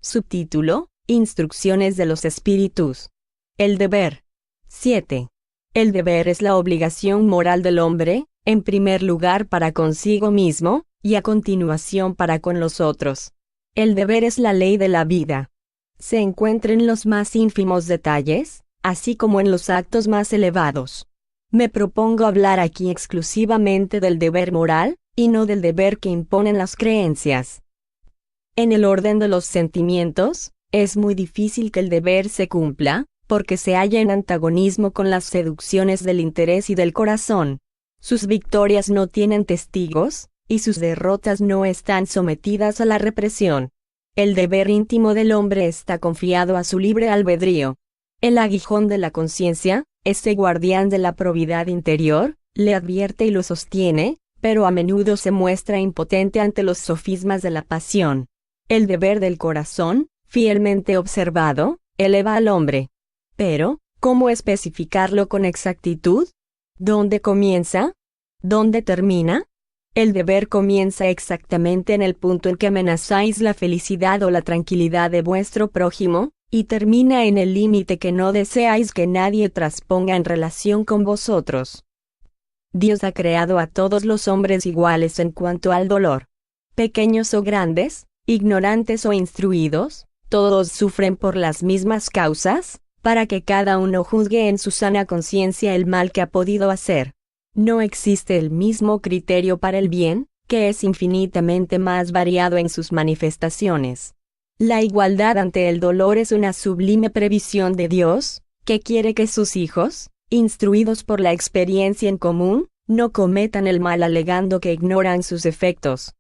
Subtítulo: Instrucciones de los Espíritus. El deber. 7. El deber es la obligación moral del hombre, en primer lugar para consigo mismo, y a continuación para con los otros. El deber es la ley de la vida. Se encuentra en los más ínfimos detalles, así como en los actos más elevados. Me propongo hablar aquí exclusivamente del deber moral, y no del deber que imponen las creencias. En el orden de los sentimientos, es muy difícil que el deber se cumpla, porque se halla en antagonismo con las seducciones del interés y del corazón. Sus victorias no tienen testigos, y sus derrotas no están sometidas a la represión. El deber íntimo del hombre está confiado a su libre albedrío. El aguijón de la conciencia, ese guardián de la probidad interior, le advierte y lo sostiene, pero a menudo se muestra impotente ante los sofismas de la pasión. El deber del corazón, fielmente observado, eleva al hombre. Pero, ¿cómo especificarlo con exactitud? ¿Dónde comienza? ¿Dónde termina? El deber comienza exactamente en el punto en que amenazáis la felicidad o la tranquilidad de vuestro prójimo, y termina en el límite que no deseáis que nadie trasponga en relación con vosotros. Dios ha creado a todos los hombres iguales en cuanto al dolor. Pequeños o grandes, ignorantes o instruidos, todos sufren por las mismas causas, para que cada uno juzgue en su sana conciencia el mal que ha podido hacer. No existe el mismo criterio para el bien, que es infinitamente más variado en sus manifestaciones. La igualdad ante el dolor es una sublime previsión de Dios, que quiere que sus hijos, instruidos por la experiencia en común, no cometan el mal alegando que ignoran sus efectos.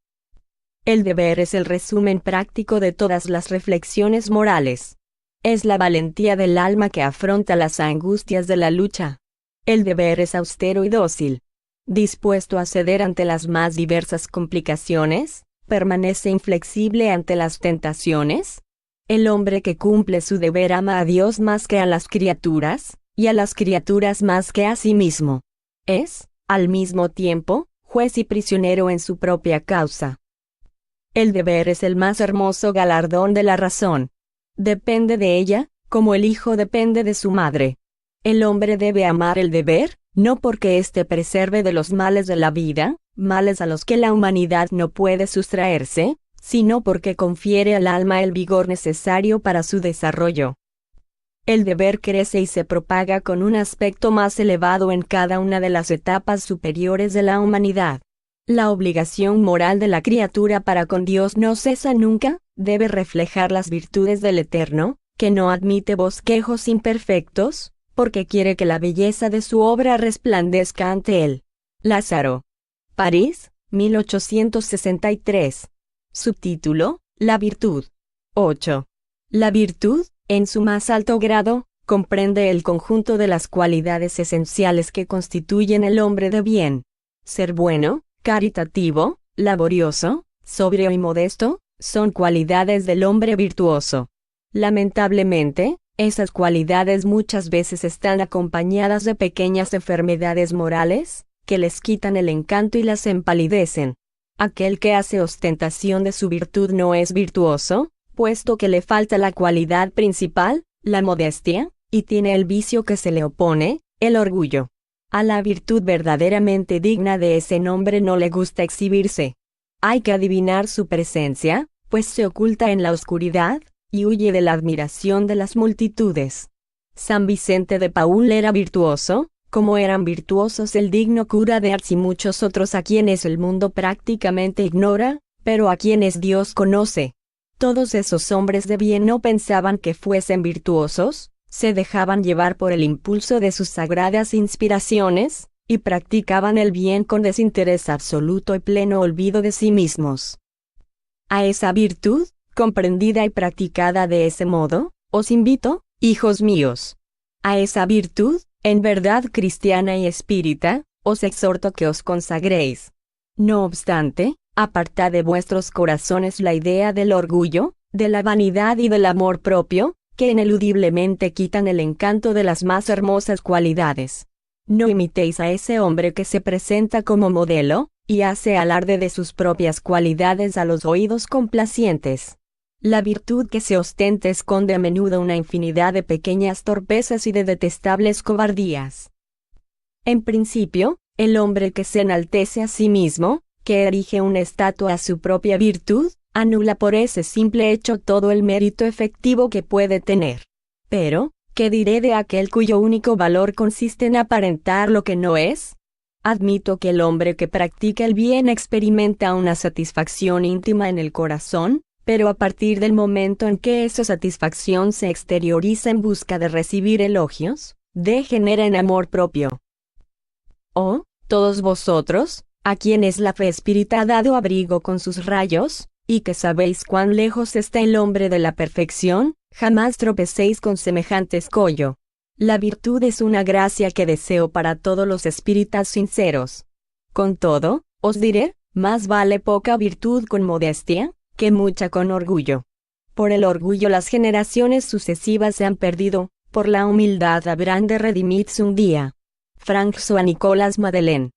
El deber es el resumen práctico de todas las reflexiones morales. Es la valentía del alma que afronta las angustias de la lucha. El deber es austero y dócil. Dispuesto a ceder ante las más diversas complicaciones, permanece inflexible ante las tentaciones. El hombre que cumple su deber ama a Dios más que a las criaturas, y a las criaturas más que a sí mismo. Es, al mismo tiempo, juez y prisionero en su propia causa. El deber es el más hermoso galardón de la razón. Depende de ella, como el hijo depende de su madre. El hombre debe amar el deber, no porque éste preserve de los males de la vida, males a los que la humanidad no puede sustraerse, sino porque confiere al alma el vigor necesario para su desarrollo. El deber crece y se propaga con un aspecto más elevado en cada una de las etapas superiores de la humanidad. La obligación moral de la criatura para con Dios no cesa nunca, debe reflejar las virtudes del Eterno, que no admite bosquejos imperfectos, porque quiere que la belleza de su obra resplandezca ante él. Lázaro. París, 1863. Subtítulo: La virtud. 8. La virtud, en su más alto grado, comprende el conjunto de las cualidades esenciales que constituyen el hombre de bien. Ser bueno, caritativo, laborioso, sobrio y modesto, son cualidades del hombre virtuoso. Lamentablemente, esas cualidades muchas veces están acompañadas de pequeñas enfermedades morales, que les quitan el encanto y las empalidecen. Aquel que hace ostentación de su virtud no es virtuoso, puesto que le falta la cualidad principal, la modestia, y tiene el vicio que se le opone, el orgullo. A la virtud verdaderamente digna de ese nombre no le gusta exhibirse. Hay que adivinar su presencia, pues se oculta en la oscuridad, y huye de la admiración de las multitudes. San Vicente de Paúl era virtuoso, como eran virtuosos el digno cura de Ars y muchos otros a quienes el mundo prácticamente ignora, pero a quienes Dios conoce. Todos esos hombres de bien no pensaban que fuesen virtuosos, se dejaban llevar por el impulso de sus sagradas inspiraciones, y practicaban el bien con desinterés absoluto y pleno olvido de sí mismos. A esa virtud, comprendida y practicada de ese modo, os invito, hijos míos. A esa virtud, en verdad cristiana y espírita, os exhorto que os consagréis. No obstante, apartad de vuestros corazones la idea del orgullo, de la vanidad y del amor propio, que ineludiblemente quitan el encanto de las más hermosas cualidades. No imitéis a ese hombre que se presenta como modelo, y hace alarde de sus propias cualidades a los oídos complacientes. La virtud que se ostenta esconde a menudo una infinidad de pequeñas torpezas y de detestables cobardías. En principio, el hombre que se enaltece a sí mismo, que erige una estatua a su propia virtud, anula por ese simple hecho todo el mérito efectivo que puede tener. Pero, ¿qué diré de aquel cuyo único valor consiste en aparentar lo que no es? Admito que el hombre que practica el bien experimenta una satisfacción íntima en el corazón, pero a partir del momento en que esa satisfacción se exterioriza en busca de recibir elogios, degenera en amor propio. Oh, todos vosotros, a quienes la fe espírita ha dado abrigo con sus rayos, y que sabéis cuán lejos está el hombre de la perfección, jamás tropecéis con semejante escollo. La virtud es una gracia que deseo para todos los espíritas sinceros. Con todo, os diré, más vale poca virtud con modestia, que mucha con orgullo. Por el orgullo las generaciones sucesivas se han perdido, por la humildad habrán de redimirse un día. François Nicolas Madeleine.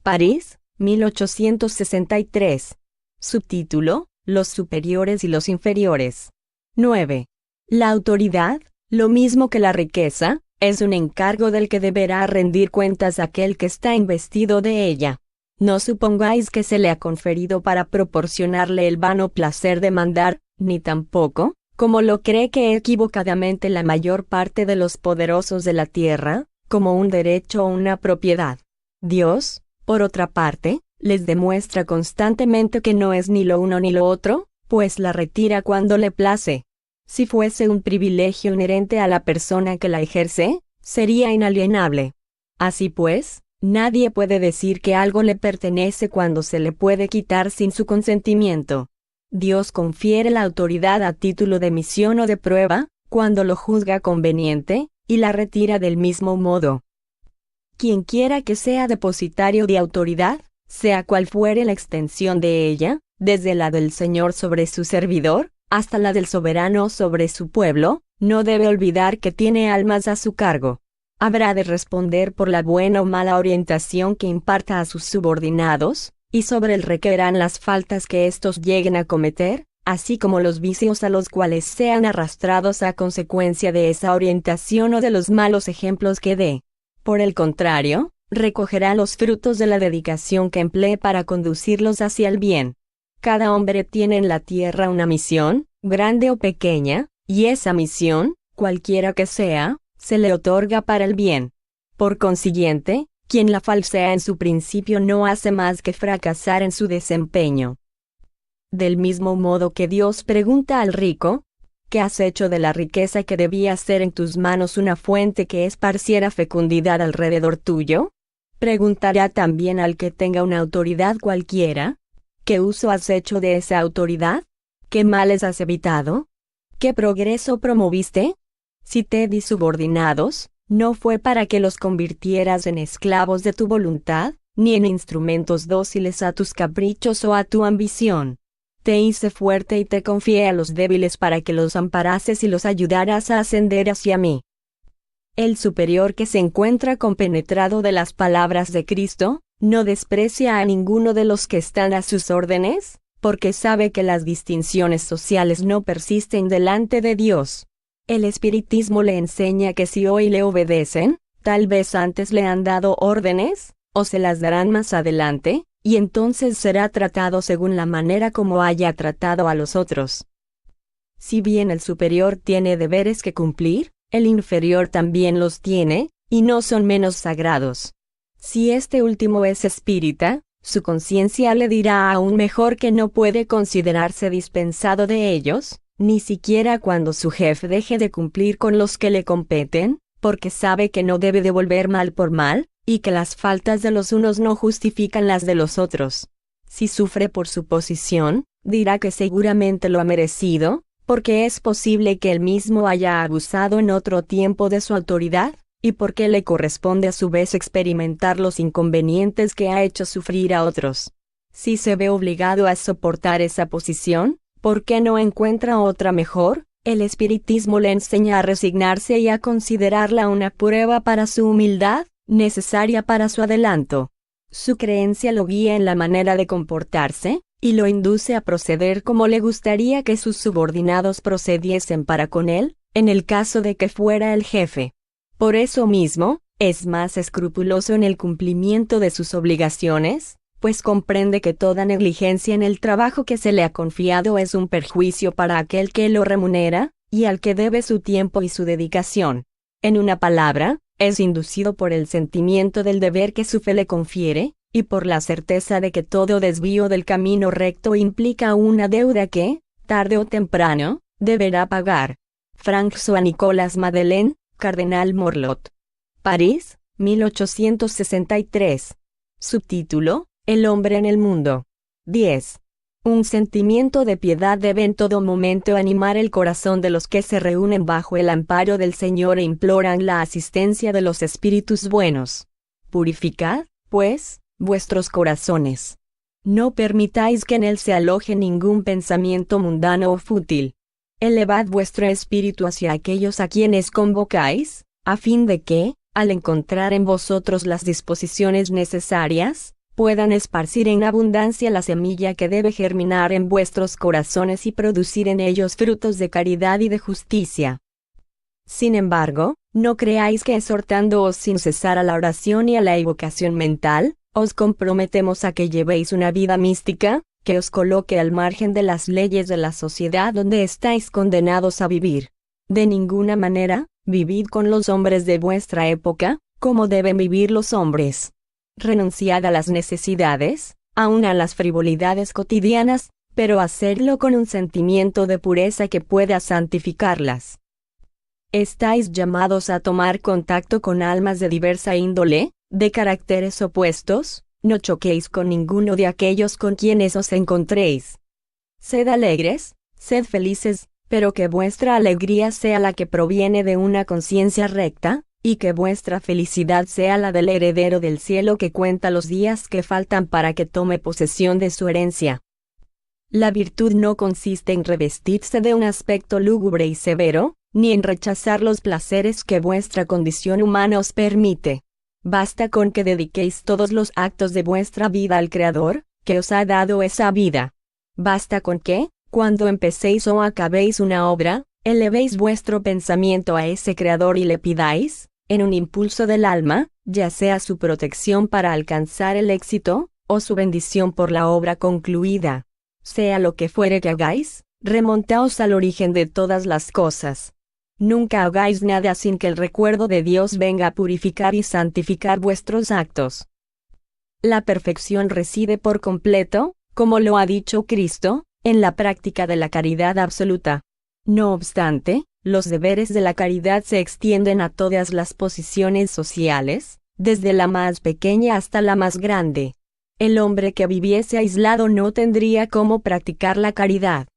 París, 1863. Subtítulo: Los superiores y los inferiores. 9. La autoridad, lo mismo que la riqueza, es un encargo del que deberá rendir cuentas aquel que está investido de ella. No supongáis que se le ha conferido para proporcionarle el vano placer de mandar, ni tampoco, como lo cree que equivocadamente la mayor parte de los poderosos de la tierra, como un derecho o una propiedad. Dios, por otra parte, les demuestra constantemente que no es ni lo uno ni lo otro, pues la retira cuando le place. Si fuese un privilegio inherente a la persona que la ejerce, sería inalienable. Así pues, nadie puede decir que algo le pertenece cuando se le puede quitar sin su consentimiento. Dios confiere la autoridad a título de misión o de prueba, cuando lo juzga conveniente, y la retira del mismo modo. Quien quiera que sea depositario de autoridad, sea cual fuere la extensión de ella, desde la del Señor sobre su servidor, hasta la del soberano sobre su pueblo, no debe olvidar que tiene almas a su cargo. Habrá de responder por la buena o mala orientación que imparta a sus subordinados, y sobre él recaerán las faltas que éstos lleguen a cometer, así como los vicios a los cuales sean arrastrados a consecuencia de esa orientación o de los malos ejemplos que dé. Por el contrario, recogerá los frutos de la dedicación que emplee para conducirlos hacia el bien. Cada hombre tiene en la tierra una misión, grande o pequeña, y esa misión, cualquiera que sea, se le otorga para el bien. Por consiguiente, quien la falsea en su principio no hace más que fracasar en su desempeño. Del mismo modo que Dios pregunta al rico, ¿qué has hecho de la riqueza que debía ser en tus manos una fuente que esparciera fecundidad alrededor tuyo? Preguntará también al que tenga una autoridad cualquiera, ¿qué uso has hecho de esa autoridad? ¿Qué males has evitado? ¿Qué progreso promoviste? Si te di subordinados, no fue para que los convirtieras en esclavos de tu voluntad, ni en instrumentos dóciles a tus caprichos o a tu ambición. Te hice fuerte y te confié a los débiles para que los amparases y los ayudaras a ascender hacia mí. El superior que se encuentra compenetrado de las palabras de Cristo, no desprecia a ninguno de los que están a sus órdenes, porque sabe que las distinciones sociales no persisten delante de Dios. El espiritismo le enseña que si hoy le obedecen, tal vez antes le han dado órdenes, o se las darán más adelante, y entonces será tratado según la manera como haya tratado a los otros. Si bien el superior tiene deberes que cumplir, el inferior también los tiene, y no son menos sagrados. Si este último es espírita, su conciencia le dirá aún mejor que no puede considerarse dispensado de ellos, ni siquiera cuando su jefe deje de cumplir con los que le competen, porque sabe que no debe devolver mal por mal, y que las faltas de los unos no justifican las de los otros. Si sufre por su posición, dirá que seguramente lo ha merecido, porque es posible que él mismo haya abusado en otro tiempo de su autoridad, y porque le corresponde a su vez experimentar los inconvenientes que ha hecho sufrir a otros. Si se ve obligado a soportar esa posición, ¿por qué no encuentra otra mejor? El espiritismo le enseña a resignarse y a considerarla una prueba para su humildad, necesaria para su adelanto. Su creencia lo guía en la manera de comportarse, y lo induce a proceder como le gustaría que sus subordinados procediesen para con él, en el caso de que fuera el jefe. Por eso mismo, es más escrupuloso en el cumplimiento de sus obligaciones, pues comprende que toda negligencia en el trabajo que se le ha confiado es un perjuicio para aquel que lo remunera, y al que debe su tiempo y su dedicación. En una palabra, es inducido por el sentimiento del deber que su fe le confiere, y por la certeza de que todo desvío del camino recto implica una deuda que, tarde o temprano, deberá pagar. François Nicolas Madeleine, Cardenal Morlot. París, 1863. Subtítulo: El hombre en el mundo. 10. Un sentimiento de piedad debe en todo momento animar el corazón de los que se reúnen bajo el amparo del Señor e imploran la asistencia de los espíritus buenos. Purificad, pues, vuestros corazones. No permitáis que en él se aloje ningún pensamiento mundano o fútil. Elevad vuestro espíritu hacia aquellos a quienes convocáis, a fin de que, al encontrar en vosotros las disposiciones necesarias, puedan esparcir en abundancia la semilla que debe germinar en vuestros corazones y producir en ellos frutos de caridad y de justicia. Sin embargo, no creáis que exhortándoos sin cesar a la oración y a la evocación mental, os comprometemos a que llevéis una vida mística, que os coloque al margen de las leyes de la sociedad donde estáis condenados a vivir. De ninguna manera, vivid con los hombres de vuestra época, como deben vivir los hombres. Renunciad a las necesidades, aun a las frivolidades cotidianas, pero hacerlo con un sentimiento de pureza que pueda santificarlas. Estáis llamados a tomar contacto con almas de diversa índole, de caracteres opuestos, no choquéis con ninguno de aquellos con quienes os encontréis. Sed alegres, sed felices, pero que vuestra alegría sea la que proviene de una conciencia recta, y que vuestra felicidad sea la del heredero del cielo que cuenta los días que faltan para que tome posesión de su herencia. La virtud no consiste en revestirse de un aspecto lúgubre y severo, ni en rechazar los placeres que vuestra condición humana os permite. Basta con que dediquéis todos los actos de vuestra vida al Creador, que os ha dado esa vida. Basta con que, cuando empecéis o acabéis una obra, elevéis vuestro pensamiento a ese Creador y le pidáis, en un impulso del alma, ya sea su protección para alcanzar el éxito, o su bendición por la obra concluida. Sea lo que fuere que hagáis, remontaos al origen de todas las cosas. Nunca hagáis nada sin que el recuerdo de Dios venga a purificar y santificar vuestros actos. La perfección reside por completo, como lo ha dicho Cristo, en la práctica de la caridad absoluta. No obstante, los deberes de la caridad se extienden a todas las posiciones sociales, desde la más pequeña hasta la más grande. El hombre que viviese aislado no tendría cómo practicar la caridad.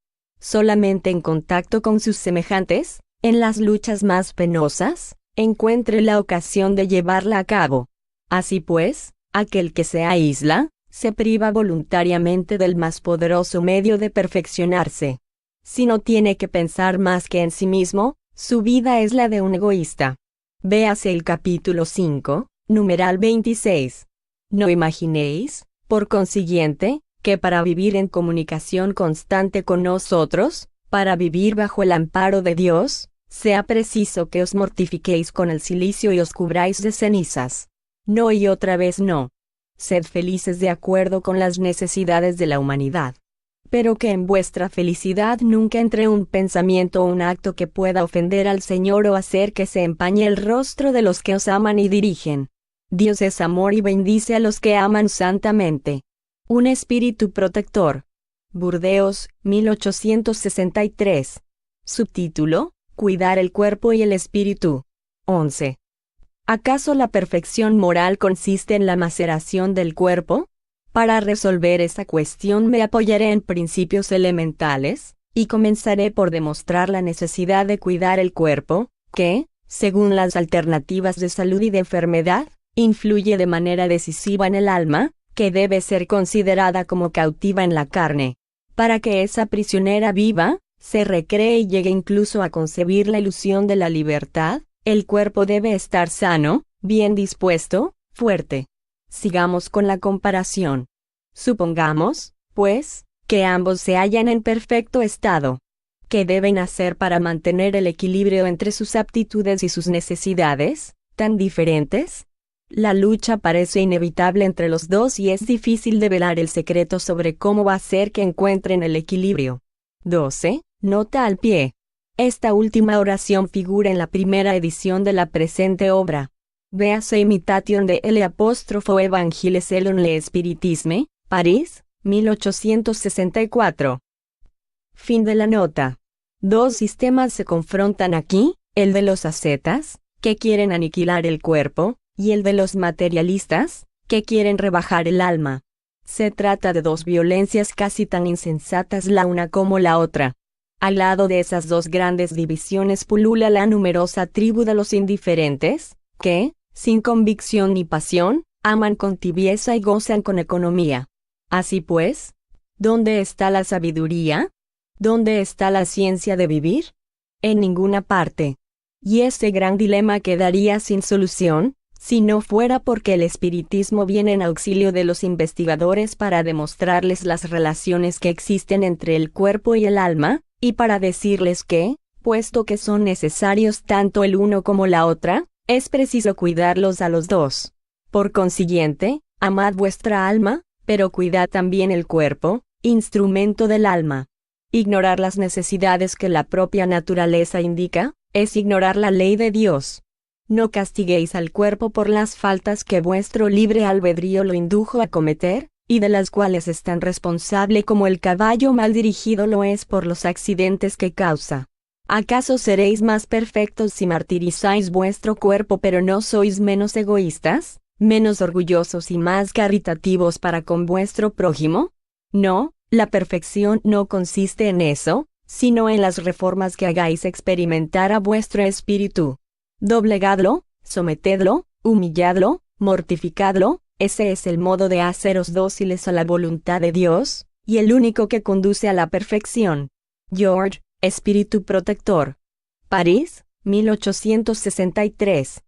Solamente en contacto con sus semejantes, en las luchas más penosas, encuentre la ocasión de llevarla a cabo. Así pues, aquel que se aísla, se priva voluntariamente del más poderoso medio de perfeccionarse. Si no tiene que pensar más que en sí mismo, su vida es la de un egoísta. Véase el capítulo 5, numeral 26. No imaginéis, por consiguiente, que para vivir en comunicación constante con nosotros, para vivir bajo el amparo de Dios, sea preciso que os mortifiquéis con el cilicio y os cubráis de cenizas. No y otra vez no. Sed felices de acuerdo con las necesidades de la humanidad. Pero que en vuestra felicidad nunca entre un pensamiento o un acto que pueda ofender al Señor o hacer que se empañe el rostro de los que os aman y dirigen. Dios es amor y bendice a los que aman santamente. Un espíritu protector. Burdeos, 1863. Subtítulo: Cuidar el cuerpo y el espíritu. 11. ¿Acaso la perfección moral consiste en la maceración del cuerpo? Para resolver esa cuestión me apoyaré en principios elementales, y comenzaré por demostrar la necesidad de cuidar el cuerpo, que, según las alternativas de salud y de enfermedad, influye de manera decisiva en el alma, que debe ser considerada como cautiva en la carne. Para que esa prisionera viva, se recree y llegue incluso a concebir la ilusión de la libertad, el cuerpo debe estar sano, bien dispuesto, fuerte. Sigamos con la comparación. Supongamos, pues, que ambos se hallan en perfecto estado. ¿Qué deben hacer para mantener el equilibrio entre sus aptitudes y sus necesidades, tan diferentes? La lucha parece inevitable entre los dos y es difícil develar el secreto sobre cómo hacer que encuentren el equilibrio. 12. Nota al pie. Esta última oración figura en la primera edición de la presente obra. Véase Imitation de l'Evangile selon l'Espiritisme, París, 1864. Fin de la nota. Dos sistemas se confrontan aquí, el de los ascetas, que quieren aniquilar el cuerpo, y el de los materialistas, que quieren rebajar el alma. Se trata de dos violencias casi tan insensatas la una como la otra. Al lado de esas dos grandes divisiones pulula la numerosa tribu de los indiferentes, que, sin convicción ni pasión, aman con tibieza y gozan con economía. Así pues, ¿dónde está la sabiduría? ¿Dónde está la ciencia de vivir? En ninguna parte. Y este gran dilema quedaría sin solución, si no fuera porque el espiritismo viene en auxilio de los investigadores para demostrarles las relaciones que existen entre el cuerpo y el alma, y para decirles que, puesto que son necesarios tanto el uno como la otra, es preciso cuidarlos a los dos. Por consiguiente, amad vuestra alma, pero cuidad también el cuerpo, instrumento del alma. Ignorar las necesidades que la propia naturaleza indica, es ignorar la ley de Dios. No castiguéis al cuerpo por las faltas que vuestro libre albedrío lo indujo a cometer, y de las cuales es tan responsable como el caballo mal dirigido lo es por los accidentes que causa. ¿Acaso seréis más perfectos si martirizáis vuestro cuerpo pero no sois menos egoístas, menos orgullosos y más caritativos para con vuestro prójimo? No, la perfección no consiste en eso, sino en las reformas que hagáis experimentar a vuestro espíritu. Doblegadlo, sometedlo, humilladlo, mortificadlo, ese es el modo de haceros dóciles a la voluntad de Dios, y el único que conduce a la perfección. George, Espíritu Protector. París, 1863.